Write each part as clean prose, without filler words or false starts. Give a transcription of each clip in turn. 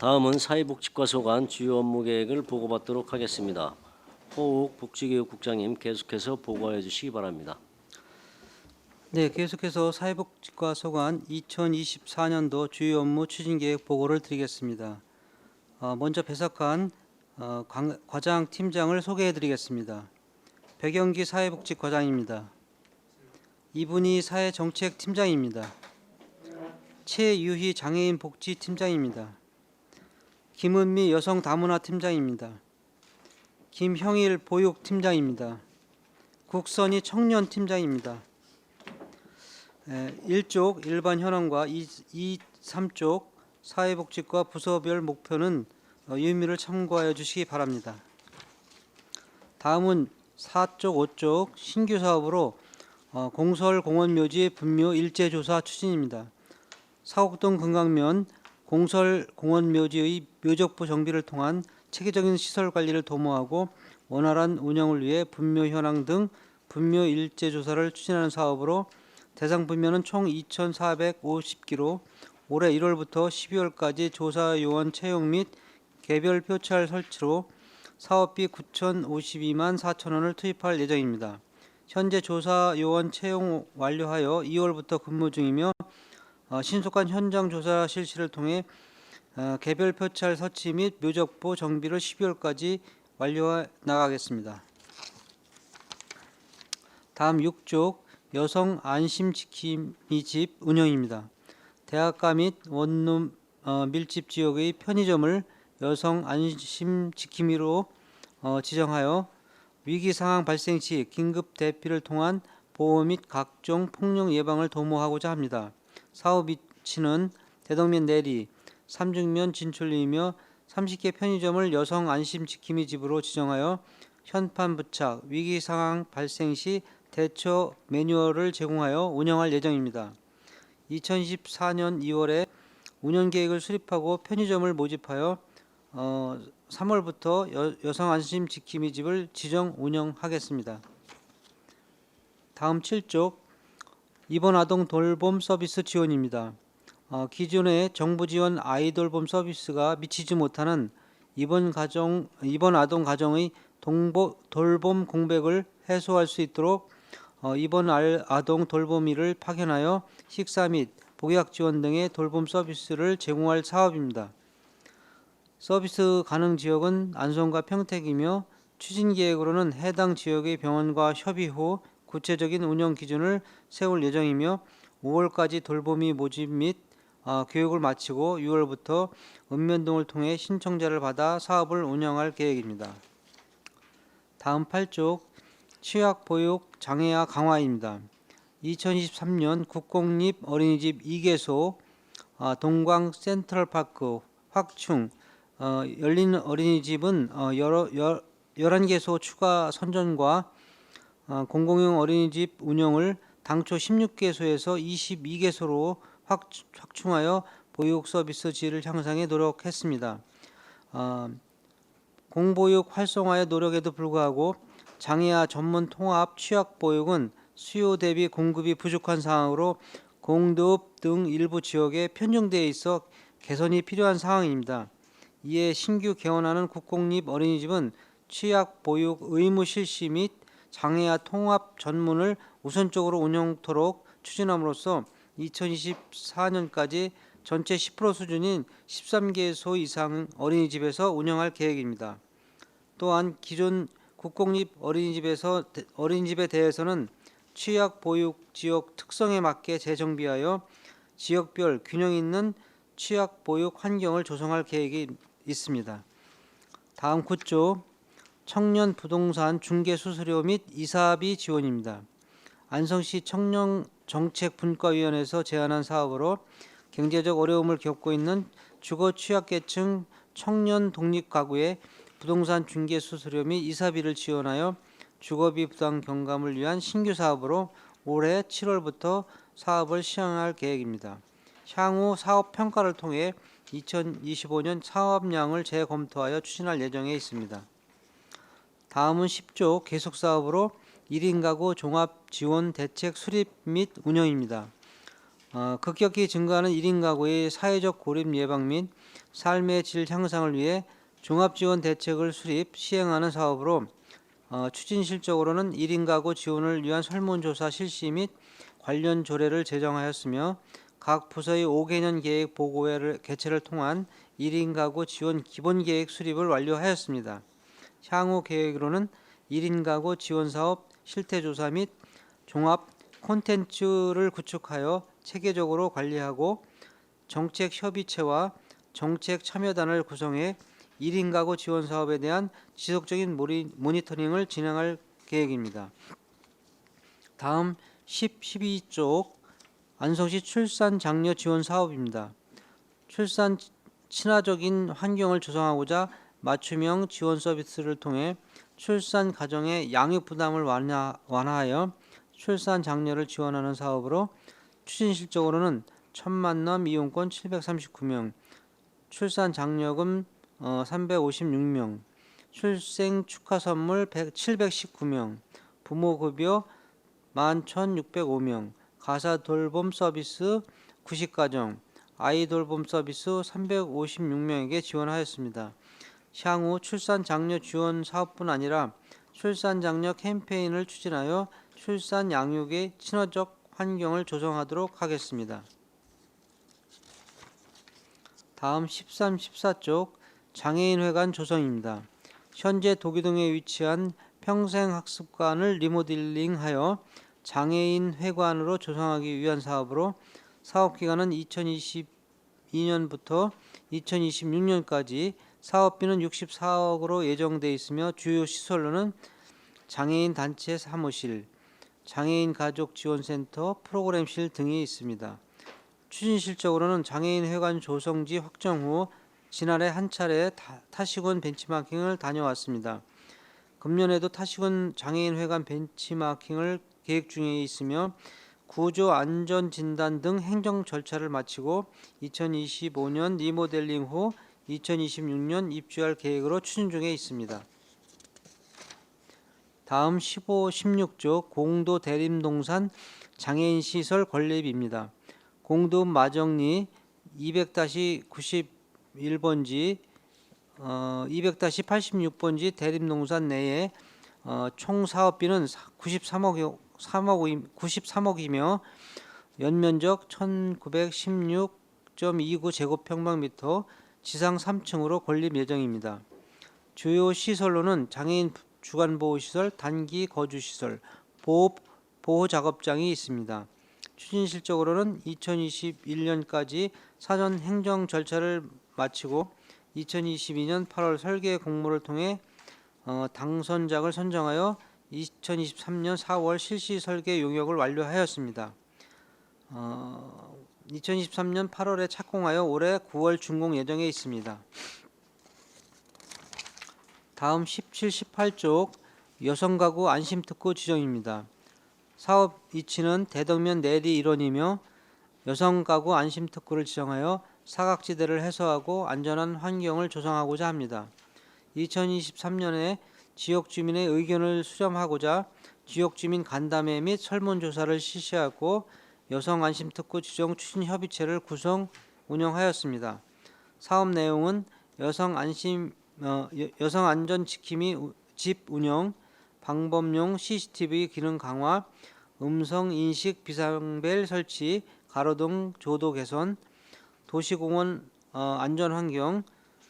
다음은 사회복지과 소관 주요 업무 계획을 보고받도록 하겠습니다. 호욱 복지교육국장님 계속해서 보고해 주시기 바랍니다. 네, 계속해서 사회복지과 소관 2024년도 주요 업무 추진계획 보고를 드리겠습니다. 먼저 배석한 과장 팀장을 소개해 드리겠습니다. 백영기 사회복지과장입니다. 이분희 사회정책팀장입니다. 최유희 장애인 복지팀장입니다. 김은미 여성다문화팀장입니다. 김형일 보육팀장입니다. 국선희 청년팀장입니다. 1쪽 일반 현황과 3쪽 사회복지과 부서별 목표는 유의미를 참고하여 주시기 바랍니다. 다음은 4쪽, 5쪽 신규 사업으로 공설 공원묘지 분묘 일제조사 추진입니다. 사곡동 금강면 공설 공원묘지의 묘적부 정비를 통한 체계적인 시설 관리를 도모하고 원활한 운영을 위해 분묘 현황 등 분묘 일제조사를 추진하는 사업으로 대상 분묘는 총 2,450기로 올해 1월부터 12월까지 조사 요원 채용 및 개별 표찰 설치로 사업비 9,052만 4천 원을 투입할 예정입니다. 현재 조사 요원 채용 완료하여 2월부터 근무 중이며 신속한 현장 조사 실시를 통해 개별 표찰 설치 및 묘적부 정비를 12월까지 완료해 나가겠습니다. 다음 6쪽 여성 안심 지킴이 집 운영입니다. 대학가 및 원룸 밀집 지역의 편의점을 여성 안심 지킴이로 지정하여 위기 상황 발생 시 긴급 대피를 통한 보호 및 각종 폭력 예방을 도모하고자 합니다. 사업 위치는 대덕면 내리, 삼중면 진출리이며 30개 편의점을 여성 안심 지킴이 집으로 지정하여 현판 부착, 위기 상황 발생 시 대처 매뉴얼을 제공하여 운영할 예정입니다. 2024년 2월에 운영 계획을 수립하고 편의점을 모집하여 3월부터 여성 안심 지킴이 집을 지정 운영하겠습니다. 다음 7쪽 입원 아동 돌봄 서비스 지원입니다. 기존의 정부 지원 아이돌봄 서비스가 미치지 못하는 입원 아동 가정의 돌봄 공백을 해소할 수 있도록 입원 아동 돌보미를 파견하여 식사 및 복약 지원 등의 돌봄 서비스를 제공할 사업입니다. 서비스 가능 지역은 안성과 평택이며 추진 계획으로는 해당 지역의 병원과 협의 후 구체적인 운영 기준을 세울 예정이며 5월까지 돌보미 모집 및 교육을 마치고 6월부터 읍면동을 통해 신청자를 받아 사업을 운영할 계획입니다. 다음 8쪽 취약보육 장애아 강화입니다. 2023년 국공립 어린이집 2개소 동광 센트럴파크 확충 열린 어린이집은 11개소 추가 선전과 공공용 어린이집 운영을 당초 16개소에서 22개소로 확충하여 보육 서비스 질을 향상에 노력했습니다. 공보육 활성화의 노력에도 불구하고 장애아 전문 통합 취약보육은 수요 대비 공급이 부족한 상황으로 공급 등 일부 지역에 편중되어 있어 개선이 필요한 상황입니다. 이에 신규 개원하는 국공립 어린이집은 취약보육 의무 실시 및 장애아 통합 전문을 우선적으로 운영토록 추진함으로써 2024년까지 전체 10% 수준인 13개소 이상 어린이집에서 운영할 계획입니다. 또한 기존 국공립 어린이집에 대해서는 취약보육 지역 특성에 맞게 재정비하여 지역별 균형 있는 취약보육 환경을 조성할 계획이 있습니다. 다음 9조 청년 부동산 중개 수수료 및 이사비 지원입니다. 안성시 청년정책분과위원회에서 제안한 사업으로 경제적 어려움을 겪고 있는 주거 취약계층 청년 독립가구의 부동산 중개 수수료 및 이사비를 지원하여 주거비 부담 경감을 위한 신규 사업으로 올해 7월부터 사업을 시행할 계획입니다. 향후 사업 평가를 통해 2025년 사업량을 재검토하여 추진할 예정에 있습니다. 다음은 10조 계속 사업으로 1인 가구 종합 지원 대책 수립 및 운영입니다. 급격히 증가하는 1인 가구의 사회적 고립 예방 및 삶의 질 향상을 위해 종합지원 대책을 수립, 시행하는 사업으로 추진실적으로는 1인 가구 지원을 위한 설문조사 실시 및 관련 조례를 제정하였으며 각 부서의 5개년 계획 보고회를 개최를 통한 1인 가구 지원 기본계획 수립을 완료하였습니다. 향후 계획으로는 1인 가구 지원 사업 실태조사 및 종합 콘텐츠를 구축하여 체계적으로 관리하고 정책협의체와 정책 참여단을 구성해 1인 가구 지원 사업에 대한 지속적인 모니터링을 진행할 계획입니다. 다음 12쪽 안성시 출산 장려 지원 사업입니다. 출산 친화적인 환경을 조성하고자 맞춤형 지원 서비스를 통해 출산 가정의 양육 부담을 완화하여 출산 장려를 지원하는 사업으로 추진실적으로는 천만남 이용권 739명, 출산 장려금 356명, 출생 축하 선물 719명, 부모급여 11,605명, 가사 돌봄 서비스 90가정, 아이 돌봄 서비스 356명에게 지원하였습니다. 향후 출산 장려 지원 사업뿐 아니라 출산 장려 캠페인을 추진하여 출산 양육의 친화적 환경을 조성하도록 하겠습니다. 다음 13, 14쪽 장애인회관 조성입니다. 현재 도기동에 위치한 평생학습관을 리모델링하여 장애인회관으로 조성하기 위한 사업으로 사업기간은 2022년부터 2026년까지 사업비는 64억으로 예정돼 있으며 주요 시설로는 장애인 단체 사무실, 장애인 가족 지원센터, 프로그램실 등이 있습니다. 추진실적으로는 장애인 회관 조성지 확정 후 지난해 한 차례 타시군 벤치마킹을 다녀왔습니다. 금년에도 타시군 장애인 회관 벤치마킹을 계획 중에 있으며 구조 안전 진단 등 행정 절차를 마치고 2025년 리모델링 후 2026년 입주할 계획으로 추진 중에 있습니다. 다음 15, 16조 공도 대림동산 장애인 시설 건립입니다. 공도 마정리 200-91번지 200-86번지 대림동산 내에 총 사업비는 93억이며 연면적 1916.29 제곱평방미터, 지상 3층으로 건립 예정입니다. 주요 시설로는 장애인 주간보호시설, 단기 거주시설, 보호작업장이 있습니다. 추진실적으로는 2021년까지 사전 행정 절차를 마치고 2022년 8월 설계 공모를 통해 당선작을 선정하여 2023년 4월 실시 설계 용역을 완료하였습니다. 2023년 8월에 착공하여 올해 9월 준공 예정에 있습니다. 다음 17, 18쪽 여성가구 안심특구 지정입니다. 사업 이치는 대덕면 내리 일원이며 여성가구 안심특구를 지정하여 사각지대를 해소하고 안전한 환경을 조성하고자 합니다. 2023년에 지역주민의 의견을 수렴하고자 지역주민 간담회 및 설문조사를 실시하고 여성안심특구 지정 추진협의체를 구성 운영하였습니다. 사업 내용은 여성안전지킴이 집 운영, 방범용 CCTV 기능 강화, 음성인식 비상벨 설치, 가로등 조도 개선, 도시공원 안전환경,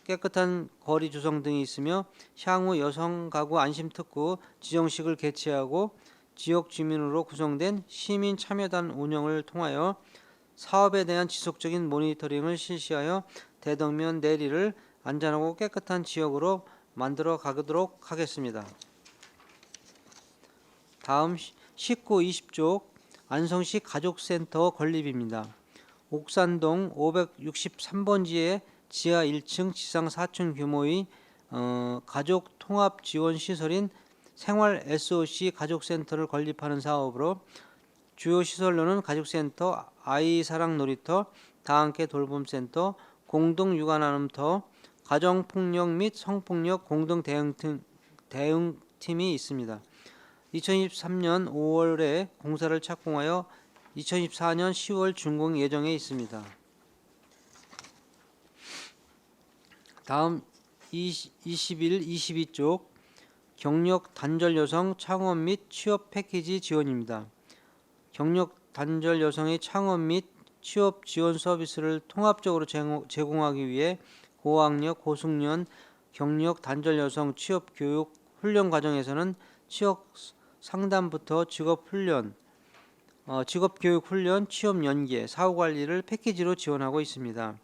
깨끗한 거리 조성 등이 있으며 향후 여성가구 안심특구 지정식을 개최하고 지역 주민으로 구성된 시민 참여단 운영을 통하여 사업에 대한 지속적인 모니터링을 실시하여 대덕면 내리를 안전하고 깨끗한 지역으로 만들어 가도록 하겠습니다. 다음 19, 20쪽 안성시 가족센터 건립입니다. 옥산동 563번지의 지하 1층, 지상 4층 규모의 가족 통합 지원 시설인 생활 SOC 가족센터를 건립하는 사업으로 주요 시설로는 가족센터, 아이사랑 놀이터, 다함께 돌봄센터, 공동 육아나눔터, 가정폭력 및 성폭력 공동 대응팀이 있습니다. 2023년 5월에 공사를 착공하여 2024년 10월 준공 예정에 있습니다. 다음 21, 22쪽 경력 단절 여성 창업 및 취업 패키지 지원입니다. 경력 단절 여성의 창업 및 취업 지원 서비스를 통합적으로 제공하기 위해 고학력, 고숙련 경력 단절 여성 취업 교육 훈련 과정에서는 취업 상담부터 직업 훈련, 직업 교육 훈련, 취업 연계, 사후 관리를 패키지로 지원하고 있습니다.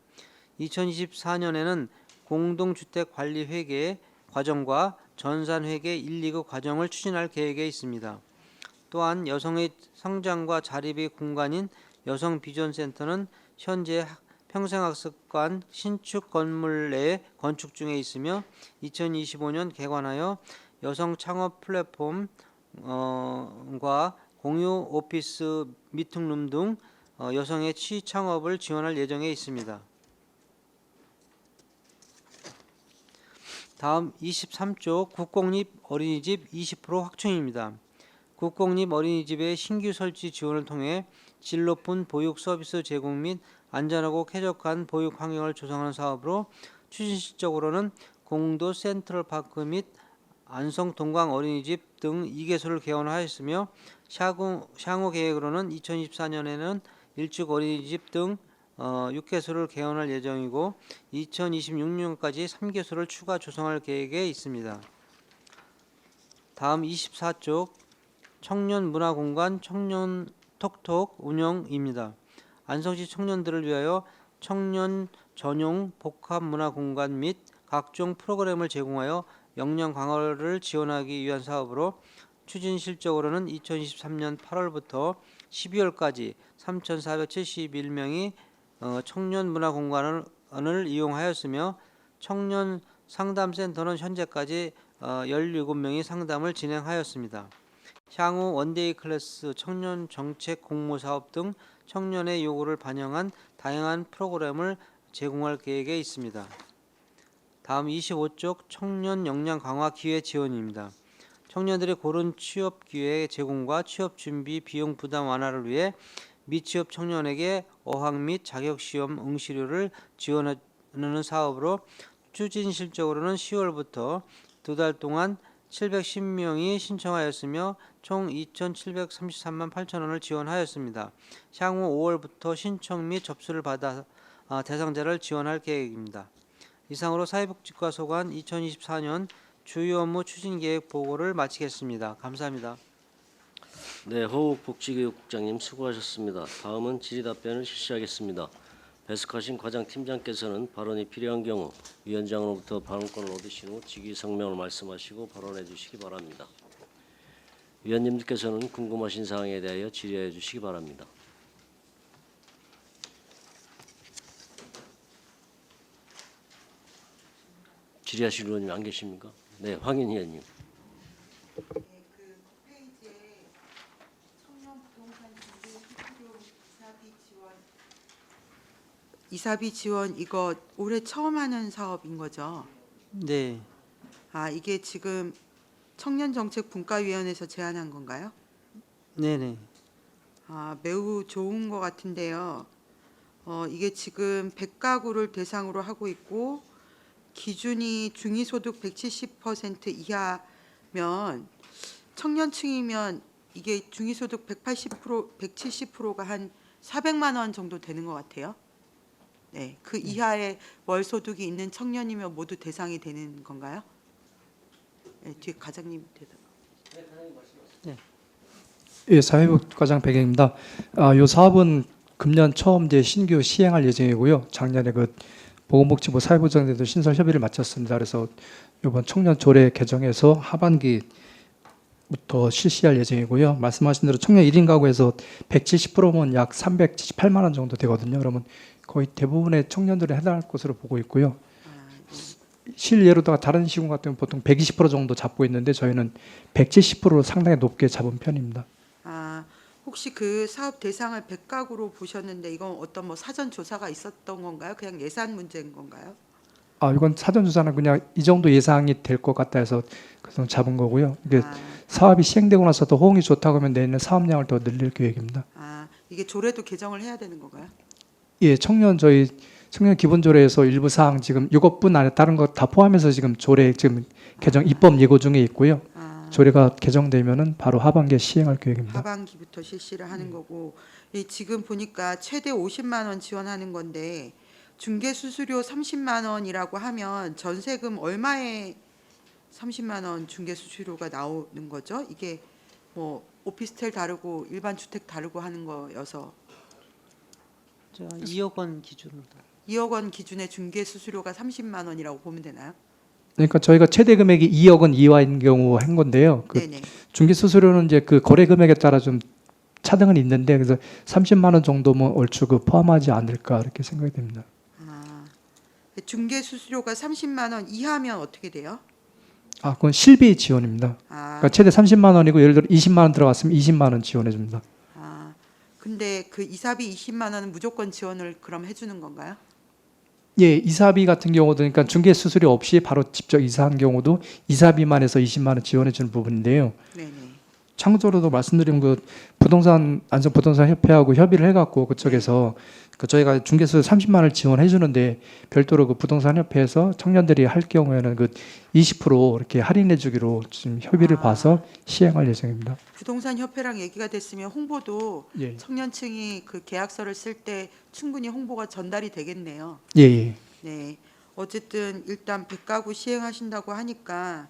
2024년에는 공동주택 관리 회계 과정과 전산 회계 1, 2급 과정을 추진할 계획에 있습니다. 또한 여성의 성장과 자립의 공간인 여성비전센터는 현재 평생학습관 신축 건물 내 건축 중에 있으며 2025년 개관하여 여성 창업 플랫폼과 공유 오피스 미팅룸 등 여성의 취창업을 지원할 예정에 있습니다. 다음 23쪽 국공립 어린이집 20% 확충입니다. 국공립 어린이집의 신규 설치 지원을 통해 질 높은 보육 서비스 제공 및 안전하고 쾌적한 보육 환경을 조성하는 사업으로 추진실적으로는 공도 센트럴파크 및 안성 동광 어린이집 등 2개소를 개원하였으며 향후 계획으로는 2024년에는 일축 어린이집 등 6개소를 개원할 예정이고 2026년까지 3개소를 추가 조성할 계획에 있습니다. 다음 24쪽 청년문화공간 청년톡톡 운영입니다. 안성시 청년들을 위하여 청년 전용 복합문화공간 및 각종 프로그램을 제공하여 역량 강화를 지원하기 위한 사업으로 추진실적으로는 2023년 8월부터 12월까지 3,471명이 청년문화공간을 이용하였으며 청년 상담센터는 현재까지 17명이 상담을 진행하였습니다. 향후 원데이 클래스, 청년 정책 공모 사업 등 청년의 요구를 반영한 다양한 프로그램을 제공할 계획에 있습니다. 다음 25쪽 청년 역량 강화 기회 지원입니다. 청년들의 고른 취업 기회 제공과 취업 준비 비용 부담 완화를 위해 미취업 청년에게 어학 및 자격 시험 응시료를 지원하는 사업으로 추진실적으로는 10월부터 2달 동안 710명이 신청하였으며 총 2,733만 8천 원을 지원하였습니다. 향후 5월부터 신청 및 접수를 받아 대상자를 지원할 계획입니다. 이상으로 사회복지과 소관 2024년 주요 업무 추진 계획 보고를 마치겠습니다. 감사합니다. 네, 호욱 복지교육국장님 수고하셨습니다. 다음은 질의답변을 실시하겠습니다. 배석하신 과장팀장께서는 발언이 필요한 경우 위원장으로부터 발언권을 얻으신 후 직위성명을 말씀하시고 발언해 주시기 바랍니다. 위원님들께서는 궁금하신 사항에 대하여 질의해 주시기 바랍니다. 질의하실 의원님 안 계십니까? 네, 황인 의원님. 이사비 지원 이거 올해 처음 하는 사업인 거죠? 네, 이게 지금 청년정책분과위원회에서 제안한 건가요? 네네. 매우 좋은 것 같은데요. 이게 지금 100가구를 대상으로 하고 있고 기준이 중위소득 170% 이하면 청년층이면 이게 중위소득 170%가 한 400만 원 정도 되는 것 같아요. 네, 그 이하의 월 소득이 있는 청년이면 모두 대상이 되는 건가요? 네, 뒤에 과장님 대답. 예, 사회복지과장 백영입니다. 이 사업은 금년 처음 이제 신규 시행할 예정이고요. 작년에 그 보건복지부 사회보장제도 신설 협의를 마쳤습니다. 그래서 이번 청년 조례 개정해서 하반기부터 실시할 예정이고요. 말씀하신 대로 청년 1인 가구에서 170%면 약 378만 원 정도 되거든요. 그러면 거의 대부분의 청년들이 해당할 것으로 보고 있고요. 실예로다가 다른 시군 같은 경우는 보통 120% 정도 잡고 있는데 저희는 170%로 상당히 높게 잡은 편입니다. 혹시 그 사업 대상을 100가구로 보셨는데 이건 어떤 뭐 사전 조사가 있었던 건가요? 그냥 예산 문제인 건가요? 이건 사전 조사는 그냥 이 정도 예상이 될 것 같다 해서 그래서 잡은 거고요. 이게 사업이 시행되고 나서 더 호응이 좋다고 하면 내년에 사업량을 더 늘릴 계획입니다. 이게 조례도 개정을 해야 되는 건가요? 예, 저희 청년 기본조례에서 일부 사항 지금 이것뿐 아니라 다른 것 다 포함해서 지금 조례 지금 개정 입법 예고 중에 있고요. 조례가 개정되면은 바로 하반기에 시행할 계획입니다. 하반기부터 실시를 하는 거고, 이 지금 보니까 최대 50만 원 지원하는 건데 중개 수수료 30만 원이라고 하면 전세금 얼마에 30만 원 중개 수수료가 나오는 거죠? 이게 뭐 오피스텔 다르고 일반 주택 다르고 하는 거여서 2억 원 기준으로. 2억 원 기준의 중개 수수료가 30만 원이라고 보면 되나요? 그러니까 저희가 최대 금액이 2억 원 이하인 경우 한 건데요. 그 네네. 중개 수수료는 이제 그 거래 금액에 따라 좀 차등은 있는데 그래서 30만 원 정도면 얼추 그 포함하지 않을까 이렇게 생각이 됩니다. 중개 수수료가 30만 원 이하면 어떻게 돼요? 아, 그건 실비 지원입니다. 아, 그러니까 최대 30만 원이고 예를 들어 20만 원 들어갔으면 20만 원 지원해 줍니다. 근데 그 이사비 20만 원은 무조건 지원을 그럼 해주는 건가요? 예, 이사비 같은 경우도 그러니까 중개 수수료 없이 바로 직접 이사한 경우도 이사비만 해서 20만 원 지원해 주는 부분인데요. 네네. 참고로도 말씀드린 그 부동산 안전부동산 협회하고 협의를 해갖고 그쪽에서 그 저희가 중개수 30만 원을 지원해 주는데 별도로 그 부동산 협회에서 청년들이 할 경우에는 그 20% 이렇게 할인해 주기로 지금 협의를 봐서 시행할 예정입니다. 부동산 협회랑 얘기가 됐으면 홍보도 예, 청년층이 그 계약서를 쓸 때 충분히 홍보가 전달이 되겠네요. 예, 예. 네. 어쨌든 일단 100가구 시행하신다고 하니까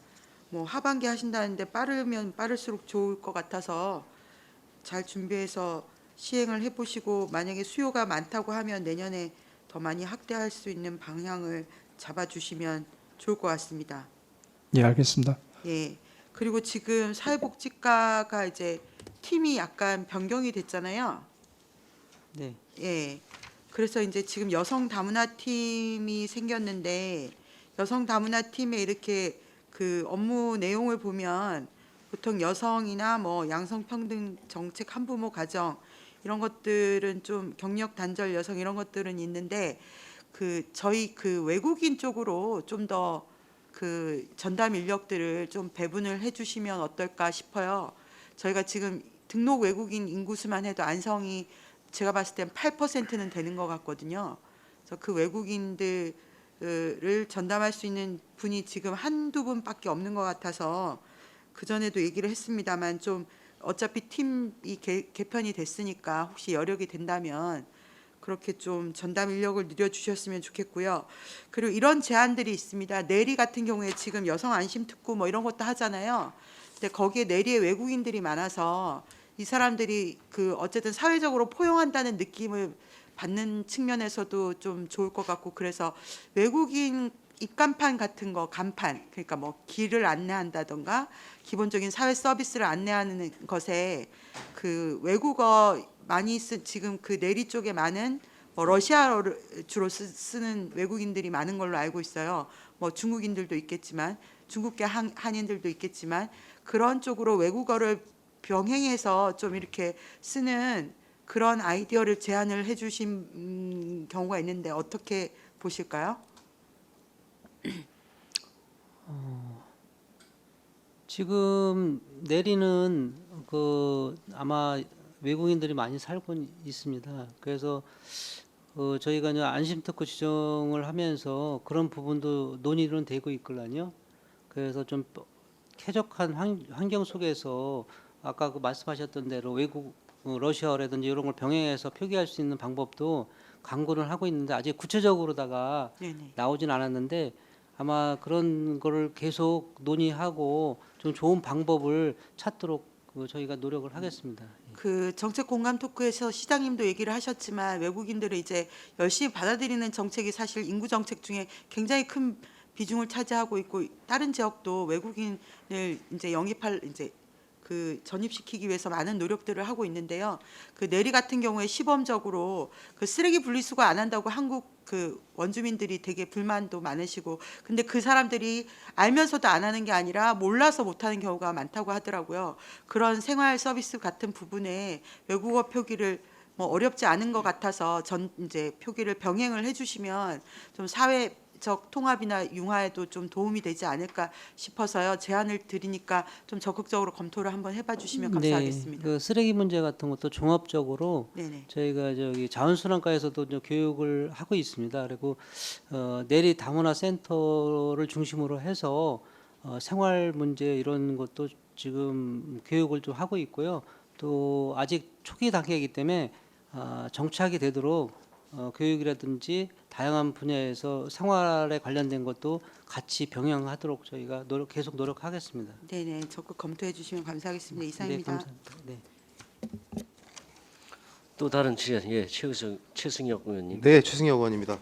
뭐 하반기 하신다는데 빠르면 빠를수록 좋을 것 같아서 잘 준비해서 시행을 해보시고 만약에 수요가 많다고 하면 내년에 더 많이 확대할 수 있는 방향을 잡아주시면 좋을 것 같습니다. 예, 알겠습니다. 예. 그리고 지금 사회복지과가 이제 팀이 약간 변경이 됐잖아요. 네. 예. 그래서 이제 지금 여성 다문화 팀이 생겼는데 여성 다문화 팀에 이렇게 그 업무 내용을 보면 보통 여성이나 뭐 양성평등 정책 한부모 가정 이런 것들은 좀 경력 단절 여성 이런 것들은 있는데 그 저희 그 외국인 쪽으로 좀 더 그 전담 인력들을 좀 배분을 해주시면 어떨까 싶어요. 저희가 지금 등록 외국인 인구수만 해도 안성이 제가 봤을 땐 8%는 되는 것 같거든요. 그래서 그 외국인들을 전담할 수 있는 분이 지금 한두 분밖에 없는 것 같아서 그 전에도 얘기를 했습니다만 좀 어차피 팀이 개편이 됐으니까 혹시 여력이 된다면 그렇게 좀 전담 인력을 늘려주셨으면 좋겠고요. 그리고 이런 제안들이 있습니다. 내리 같은 경우에 지금 여성 안심 특구 뭐 이런 것도 하잖아요. 근데 거기에 내리에 외국인들이 많아서 이 사람들이 그 어쨌든 사회적으로 포용한다는 느낌을 받는 측면에서도 좀 좋을 것 같고 그래서 외국인 입간판 같은 거 간판 그러니까 뭐 길을 안내한다던가 기본적인 사회 서비스를 안내하는 것에 그 외국어 많이 지금 그 내리 쪽에 많은 뭐 러시아어를 주로 쓰는 외국인들이 많은 걸로 알고 있어요. 뭐 중국인들도 있겠지만 중국계 한인들도 있겠지만 그런 쪽으로 외국어를 병행해서 좀 이렇게 쓰는 그런 아이디어를 제안을 해주신 경우가 있는데 어떻게 보실까요? 지금 내리는 그 아마 외국인들이 많이 살고 있습니다. 그래서 저희가 이제 안심특구 지정을 하면서 그런 부분도 논의는 되고 있거든요. 그래서 좀 쾌적한 환경 속에서 아까 그 말씀하셨던 대로 외국 러시아어라든지 이런 걸 병행해서 표기할 수 있는 방법도 강구를 하고 있는데 아직 구체적으로다가 네네. 나오진 않았는데 아마 그런 거를 계속 논의하고 좀 좋은 방법을 찾도록 저희가 노력을 하겠습니다. 그 정책 공감 토크에서 시장님도 얘기를 하셨지만 외국인들을 이제 열심히 받아들이는 정책이 사실 인구 정책 중에 굉장히 큰 비중을 차지하고 있고 다른 지역도 외국인을 이제 영입할 이제 그 전입시키기 위해서 많은 노력들을 하고 있는데요. 그 내리 같은 경우에 시범적으로 그 쓰레기 분리수거 안 한다고 한국 그 원주민들이 되게 불만도 많으시고 근데 그 사람들이 알면서도 안 하는 게 아니라 몰라서 못 하는 경우가 많다고 하더라고요. 그런 생활 서비스 같은 부분에 외국어 표기를 뭐 어렵지 않은 것 같아서 이제 표기를 병행을 해주시면 좀 사회 인적 통합이나 융화에도 좀 도움이 되지 않을까 싶어서요. 제안을 드리니까 좀 적극적으로 검토를 한번 해봐 주시면 감사하겠습니다. 그 쓰레기 문제 같은 것도 종합적으로 네네. 저희가 저기 자원순환과에서도 이제 교육을 하고 있습니다. 그리고 내리 다문화 센터를 중심으로 해서 생활 문제 이런 것도 지금 교육을 좀 하고 있고요. 또 아직 초기 단계이기 때문에 정착이 되도록 교육이라든지 다양한 분야에서 생활에 관련된 것도 같이 병행하도록 저희가 계속 노력하겠습니다. 네네. 적극 검토해 주시면 감사하겠습니다. 네, 이상입니다. 감사합니다. 네. 또 다른 질의, 예, 최승혁 의원님. 네, 최승혁 의원입니다.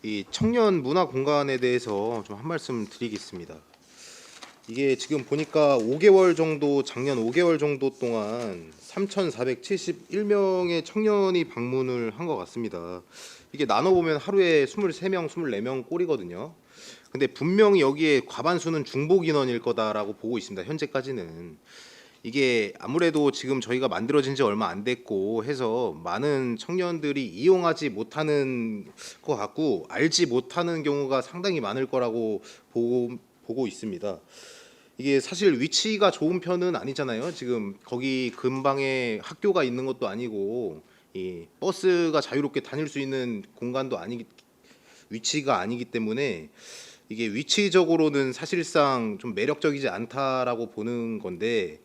이 청년 문화 공간에 대해서 좀 한 말씀 드리겠습니다. 이게 지금 보니까 5개월 정도, 작년 5개월 정도 동안 3,471명의 청년이 방문을 한 것 같습니다. 이게 나눠보면 하루에 23명, 24명 꼴이거든요. 근데 분명히 여기에 과반수는 중복 인원일 거다라고 보고 있습니다. 현재까지는. 이게 아무래도 지금 저희가 만들어진 지 얼마 안 됐고 해서 많은 청년들이 이용하지 못하는 것 같고 알지 못하는 경우가 상당히 많을 거라고 보고 있습니다. 이게 사실 위치가 좋은 편은 아니잖아요. 지금 거기 근방에 학교가 있는 것도 아니고 이 버스가 자유롭게 다닐 수 있는 공간도 위치가 아니기 때문에 이게 위치적으로는 사실상 좀 매력적이지 않다라고 보는 건데,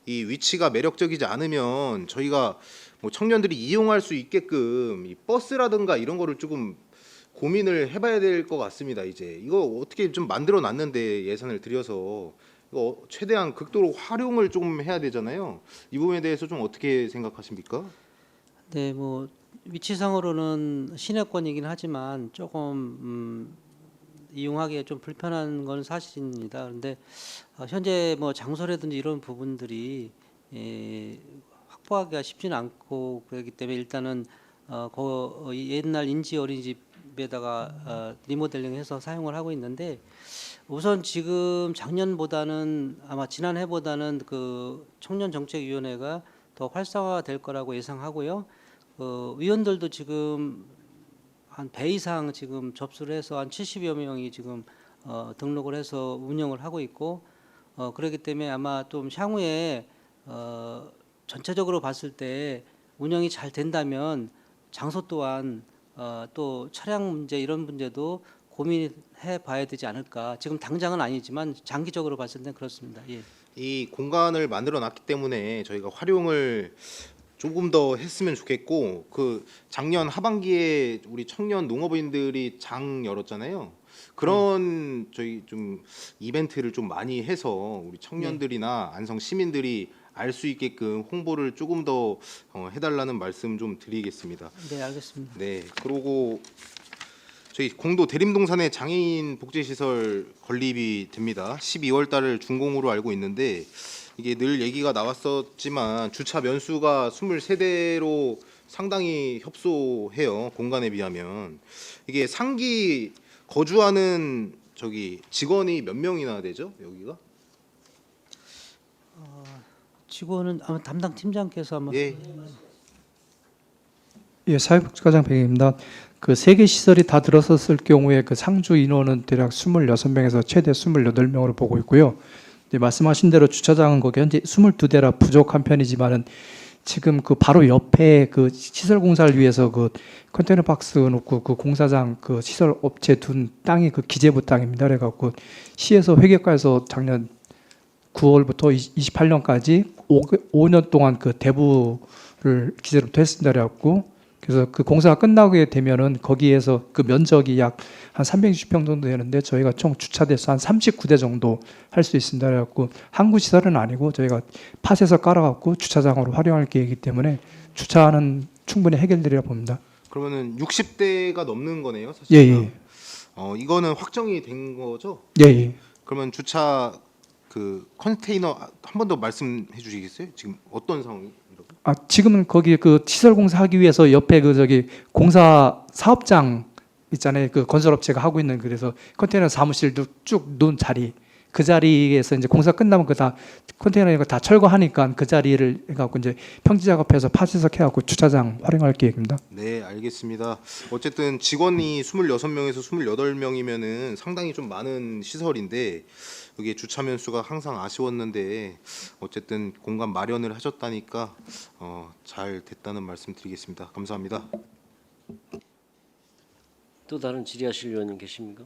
이 위치가 매력적이지 않으면 저희가 뭐 청년들이 이용할 수 있게끔 이 버스라든가 이런 거를 조금 고민을 해봐야 될 것 같습니다. 이제 이거 어떻게 좀 만들어 놨는데 예산을 들여서 이거 최대한 극도로 활용을 좀 해야 되잖아요. 이 부분에 대해서 좀 어떻게 생각하십니까? 네, 뭐 위치상으로는 시내권이긴 하지만 조금 이용하기에 좀 불편한 건 사실입니다. 그런데 현재 뭐 장소라든지 이런 부분들이 확보하기가 쉽지는 않고 그렇기 때문에 일단은 옛날 인지 어린이집에다가 리모델링해서 사용을 하고 있는데, 우선 지금 작년보다는 아마 지난해보다는 그 청년정책위원회가 더 활성화될 거라고 예상하고요. 위원들도 지금 한 배 이상 지금 접수를 해서 한 70여 명이 지금 등록을 해서 운영을 하고 있고, 그렇기 때문에 아마 좀 향후에 전체적으로 봤을 때 운영이 잘 된다면 장소 또한 또 차량 문제 이런 문제도 고민해 봐야 되지 않을까. 지금 당장은 아니지만 장기적으로 봤을 때는 그렇습니다. 예. 이 공간을 만들어 놨기 때문에 저희가 활용을 조금 더 했으면 좋겠고, 그 작년 하반기에 우리 청년 농업인들이 장 열었잖아요. 그런 저희 좀 이벤트를 좀 많이 해서 우리 청년들이나 안성 시민들이 알 수 있게끔 홍보를 조금 더 해달라는 말씀 좀 드리겠습니다. 네, 알겠습니다. 네, 그리고 저희 공도 대림동산에 장애인 복지시설 건립이 됩니다. 12월 달을 준공으로 알고 있는데, 이게 늘 얘기가 나왔었지만 주차 면수가 23대로 상당히 협소해요. 공간에 비하면. 이게 상기 거주하는 저기 직원이 몇 명이나 되죠? 여기가? 직원은 아마 담당 팀장께서 한번. 예. 예, 사회복지과장 백입니다. 그 세 개 시설이 다 들어섰을 경우에 그 상주 인원은 대략 26명에서 최대 28명으로 보고 있고요. 네, 말씀하신 대로 주차장은 거기 현재 22대라 부족한 편이지만은 지금 그 바로 옆에 그 시설 공사를 위해서 그 컨테이너 박스 놓고 그 공사장 그 시설 업체 둔 땅이 그 기재부 땅입니다. 그래갖고 시에서 회계과에서 작년 9월부터 28년까지 5년 동안 그 대부를 기재로부터 했습니다. 그래갖고 그래서 그 공사가 끝나게 되면은 거기에서 그 면적이 약 한 360평 정도 되는데 저희가 총 주차대수 한 39대 정도 할 수 있습니다. 그래갖고 항구 시설은 아니고 저희가 팟에서 깔아갖고 주차장으로 활용할 계획이기 때문에 주차는 충분히 해결되리라 봅니다. 그러면은 60대가 넘는 거네요, 사실. 예. 이거는 확정이 된 거죠? 예. 그러면 주차 그 컨테이너 한 번 더 말씀해 주시겠어요? 지금 어떤 상황이? 지금은 거기 그 시설 공사하기 위해서 옆에 그 저기 공사 사업장 있잖아요. 그 건설업체가 하고 있는, 그래서 컨테이너 사무실도 쭉 놓은 자리, 그 자리에서 이제 공사 끝나면 그 다 컨테이너 이거 다 철거하니까 그 자리를 해갖고 이제 평지 작업해서 파지석 해갖고 주차장 활용할 계획입니다. 네, 알겠습니다. 어쨌든 직원이 26명에서 28명이면은 상당히 좀 많은 시설인데 이게 주차면 수가 항상 아쉬웠는데 어쨌든 공간 마련을 하셨다니까 잘 됐다는 말씀 드리겠습니다. 감사합니다. 또 다른 질의하실 의원님 계십니까?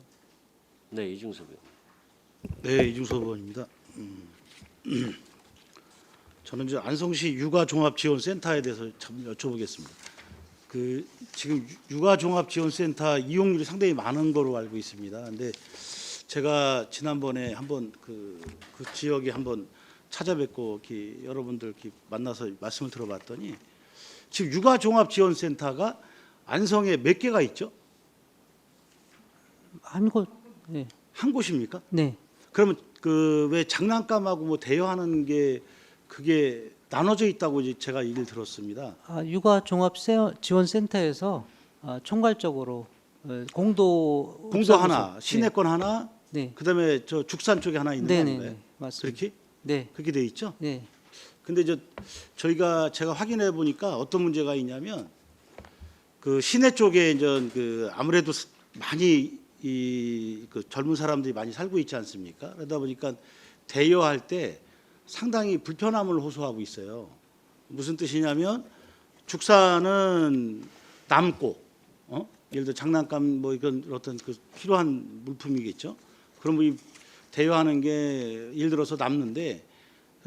네, 이중섭 의원. 네, 이중섭 의원입니다. 저는 이제 안성시 육아종합지원센터에 대해서 참 여쭤보겠습니다. 그 지금 육아종합지원센터 이용률이 상당히 많은 거로 알고 있습니다. 근데 제가 지난번에 한번 그 지역에 한번 찾아뵙고 이렇게 여러분들 이렇게 만나서 말씀을 들어봤더니 지금 육아종합지원센터가 안성에 몇 개가 있죠? 한 곳, 네, 한 곳입니까? 네. 그러면 그 왜 장난감하고 뭐 대여하는 게 그게 나눠져 있다고 이제 제가 얘기를 들었습니다. 육아 종합 지원센터에서 총괄적으로 공도 하나, 네. 시내권 하나, 네, 그다음에 저 죽산 쪽에 하나 있는 거 네, 아닌가요? 네, 맞습니다. 그렇게 네, 그렇게 돼 있죠. 네, 근데 제가 확인해 보니까 어떤 문제가 있냐면 그 시내 쪽에 이제 그 아무래도 많이 그 젊은 사람들이 많이 살고 있지 않습니까? 그러다 보니까 대여할 때 상당히 불편함을 호소하고 있어요. 무슨 뜻이냐면 죽산은 남고, 예를 들어 장난감 뭐 이건 어떤 그 필요한 물품이겠죠. 그럼 이 대여하는 게 예를 들어서 남는데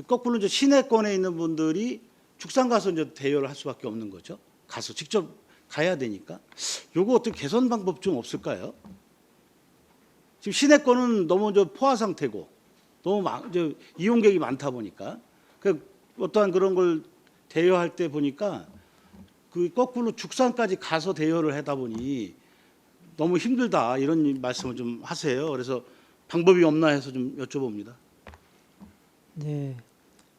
거꾸로 이제 시내권에 있는 분들이 죽산 가서 이제 대여를 할 수밖에 없는 거죠. 가서 직접 가야 되니까. 요거 어떻게 개선 방법 좀 없을까요? 지금 시내권은 너무 포화 상태고 너무 이용객이 많다 보니까 그 어떠한 그런 걸 대여할 때 보니까 그 거꾸로 죽산까지 가서 대여를 하다 보니 너무 힘들다 이런 말씀을 좀 하세요. 그래서 방법이 없나 해서 좀 여쭤봅니다. 네.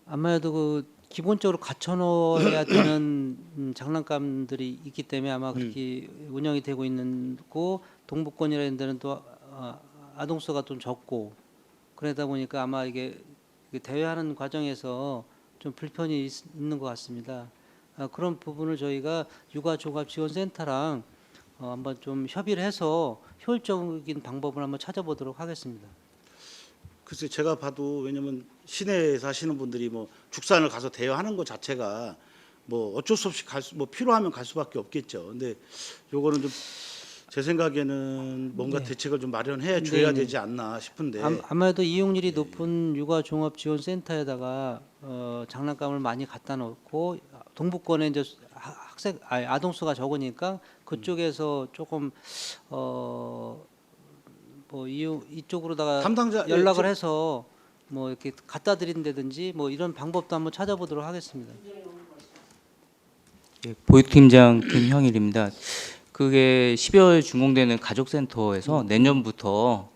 아무래도 그 기본적으로 갖춰놓아야 되는 장난감들이 있기 때문에 아마 그렇게 운영이 되고 있는 거 동북권이라는 데는 또 아동수가 좀 적고 그러다 보니까 아마 이게 대여하는 과정에서 좀 불편이 있는 것 같습니다. 그런 부분을 저희가 육아종합지원센터랑 한번 좀 협의를 해서 효율적인 방법을 한번 찾아보도록 하겠습니다. 글쎄 제가 봐도 왜냐면 시내에 사시는 분들이 뭐 죽산을 가서 대여하는 것 자체가 뭐 어쩔 수 없이 뭐 필요하면 갈 수밖에 없겠죠. 근데 요거는 좀 제 생각에는 뭔가 네. 대책을 좀 마련해 줘야 네네. 되지 않나 싶은데. 아무래도 이용률이 높은 육아종합지원센터에다가 장난감을 많이 갖다 놓고 동북권에 이제 아동수가 적으니까 그쪽에서 조금 뭐 이쪽으로다가 담당자 연락을 해서 뭐 이렇게 갖다 드린다든지 뭐 이런 방법도 한번 찾아보도록 하겠습니다. 예, 보육팀장 김형일입니다. 그게 12월 준공되는 가족센터에서 내년부터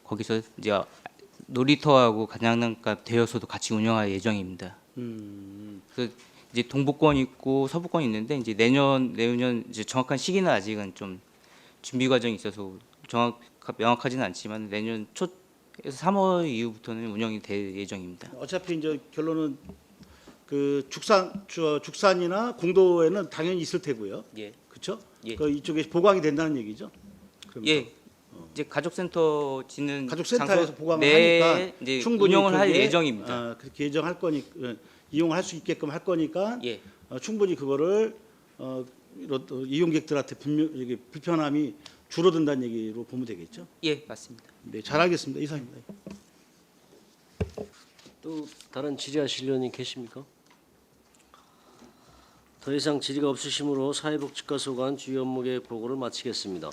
거기서 이제 놀이터하고 장난감 대여소도 같이 운영할 예정입니다. 그래서 이제 동북권 있고 서북권 있는데 이제 내년 이제 정확한 시기는 아직은 좀 준비 과정이 있어서 명확하지는 않지만 내년 초에서 3월 이후부터는 운영이 될 예정입니다. 어차피 이제 결론은 그 죽산이나 공도에는 당연히 있을 테고요. 예. 그렇죠? 예. 그 이쪽에 보강이 된다는 얘기죠. 그러면 예. 이제 가족센터 짓는 가족센터에서 장소 보강을 내에 하니까 이제 충분히 운영을 할 그게, 예정입니다. 그렇게 예정할 거니 이용을 할 수 있게끔 할 거니까 예. 충분히 그거를 이용객들한테 이게 불편함이 줄어든다는 얘기로 보면 되겠죠. 예, 맞습니다. 네, 잘 알겠습니다. 이상입니다. 또 다른 질의하실 의원님 계십니까? 더 이상 질의가 없으시므로 사회복지과 소관 주요 업무계획 보고를 마치겠습니다.